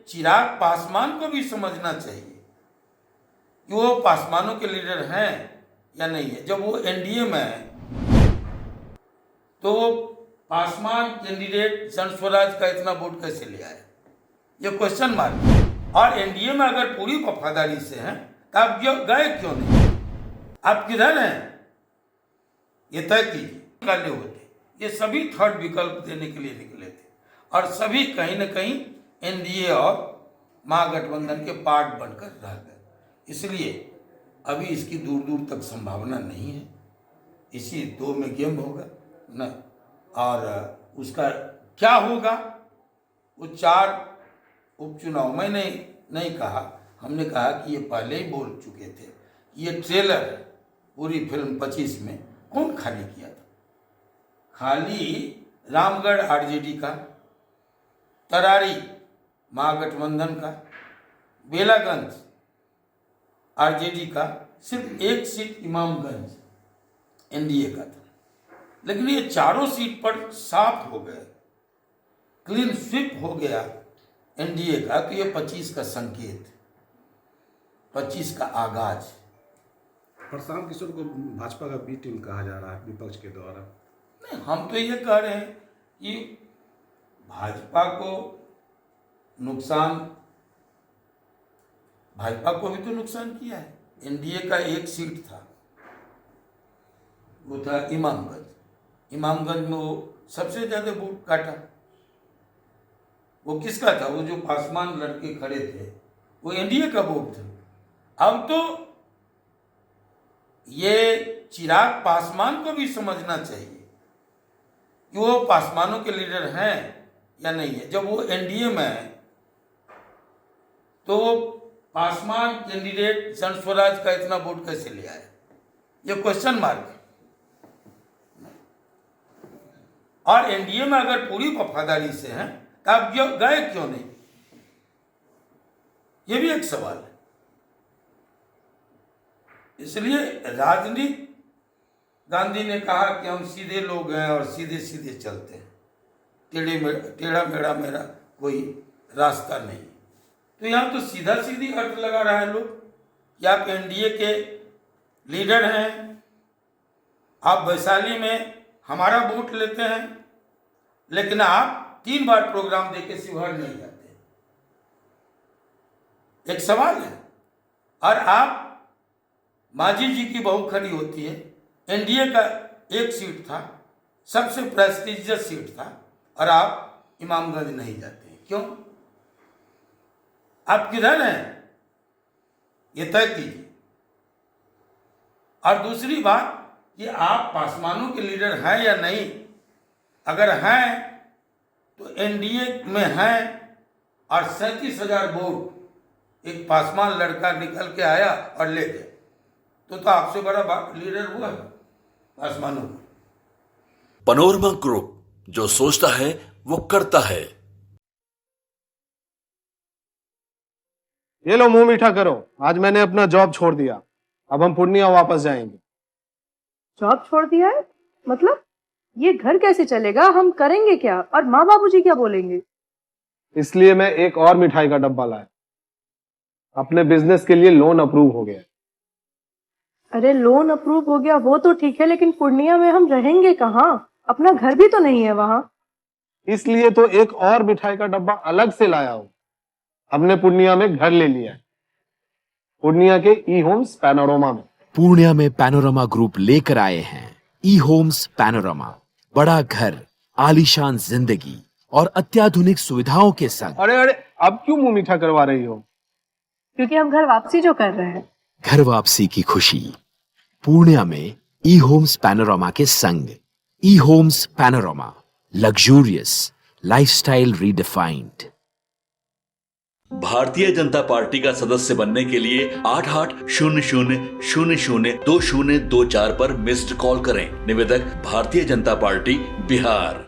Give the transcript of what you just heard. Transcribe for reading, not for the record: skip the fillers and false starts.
चिराग पासवान को भी समझना चाहिए कि वो पासवानों के लीडर हैं या नहीं है। जब वो एनडीए में है तो वो पासवान कैंडिडेट जन स्वराज का इतना वोट कैसे ले आया, ये क्वेश्चन मार्क है। और एनडीए में अगर पूरी वफादारी से हैं तो आप गए क्यों नहीं? आप किधर हैं ये तय कीजिए। निकाले होते ये सभी थर्ड विकल्प देने के लिए निकले थे और सभी कहीं न कहीं एनडीए और महागठबंधन के पार्ट बनकर रह गए। इसलिए अभी इसकी दूर दूर तक संभावना नहीं है। इसी 2 में गेम होगा न, और उसका क्या होगा वो 4 उपचुनाव मैंने नहीं कहा, हमने कहा कि ये पहले ही बोल चुके थे। ये ट्रेलर है, पूरी फिल्म 25 में कौन खाली किया था? खाली रामगढ़ आरजेडी का, तरारी महागठबंधन का, बेलागंज आरजेडी का, सिर्फ 1 सीट इमामगंज एनडीए का था। लेकिन ये चारों सीट पर साफ हो गए, क्लीन स्वीप हो गया एनडीए का। तो ये 25 का संकेत, 25 का आगाज। प्रशांत किशोर को भाजपा का बी टीम कहा जा रहा है विपक्ष के द्वारा। नहीं, हम तो ये कह रहे हैं कि भाजपा को नुकसान, भाजपा को भी तो नुकसान किया है। एनडीए का 1 सीट था, वो था इमामगंज में वो सबसे ज्यादा वोट काटा। वो किसका था? वो जो पासवान लड़के खड़े थे वो एनडीए का वोट था। अब तो ये चिराग पासवान को भी समझना चाहिए कि वो पासवानों के लीडर हैं या नहीं है। जब वो एनडीए में है तो वो पासवान कैंडिडेट जन स्वराज का इतना वोट कैसे ले आया, ये क्वेश्चन मार्क है। और एनडीए में अगर पूरी वफादारी से हैं तो आप गए क्यों नहीं, ये भी एक सवाल है। इसलिए राजनीति, गांधी ने कहा कि हम सीधे लोग हैं और सीधे सीधे चलते हैं, टेढ़ा मेढ़ा मेरा कोई रास्ता नहीं। तो यहाँ तो सीधा सीधी अर्थ लगा रहा है लोग कि आप एनडीए के लीडर हैं, आप वैशाली में हमारा वोट लेते हैं, लेकिन आप 3 बार प्रोग्राम देके शिवहर नहीं जाते, एक सवाल है। और आप मांझी जी की बहू खड़ी होती है, एनडीए का 1 सीट था, सबसे प्रेस्टिजियस सीट था, और आप इमामगंज नहीं जाते हैं, क्यों? आप किधर हैं ये तय कीजिए। और दूसरी बात कि आप पासवानों के लीडर हैं या नहीं। अगर हैं तो एनडीए में हैं और 37,000 वोट एक पासवान लड़का निकल के आया और ले गया, तो आपसे बड़ा लीडर हुआ है पासवानों को। पैनोरमा ग्रुप, जो सोचता है वो करता है। ये लो मुंह मीठा करो, आज मैंने अपना जॉब छोड़ दिया, अब हम पूर्णिया वापस जाएंगे। जॉब छोड़ दिया है? मतलब ये घर कैसे चलेगा, हम करेंगे क्या, और माँ बाबूजी क्या बोलेंगे? इसलिए मैं एक और मिठाई का डब्बा लाया, अपने बिजनेस के लिए लोन अप्रूव हो गया। अरे लोन अप्रूव हो गया वो तो ठीक है, लेकिन पूर्णिया में हम रहेंगे कहाँ? अपना घर भी तो नहीं है वहां। इसलिए तो एक और मिठाई का डब्बा अलग से लाया हूं। हमने पूर्णिया में घर ले लिया है, पूर्णिया के ई होम्स पैनोरमा में। पूर्णिया में पैनोरमा ग्रुप लेकर आए हैं ई होम्स पैनोरमा। बड़ा घर, आलीशान जिंदगी और अत्याधुनिक सुविधाओं के संग। अरे अरे, अब क्यों मुंह मीठा करवा रही हो? क्योंकि हम घर वापसी जो कर रहे हैं। घर वापसी की खुशी पूर्णिया में ई होम्स पैनोरमा के संग। ई homes panorama, luxurious lifestyle redefined. Bharatiya Janata party का सदस्य बनने के लिए 8800002024 पर मिस्ड कॉल करें। निवेदक भारतीय जनता पार्टी बिहार।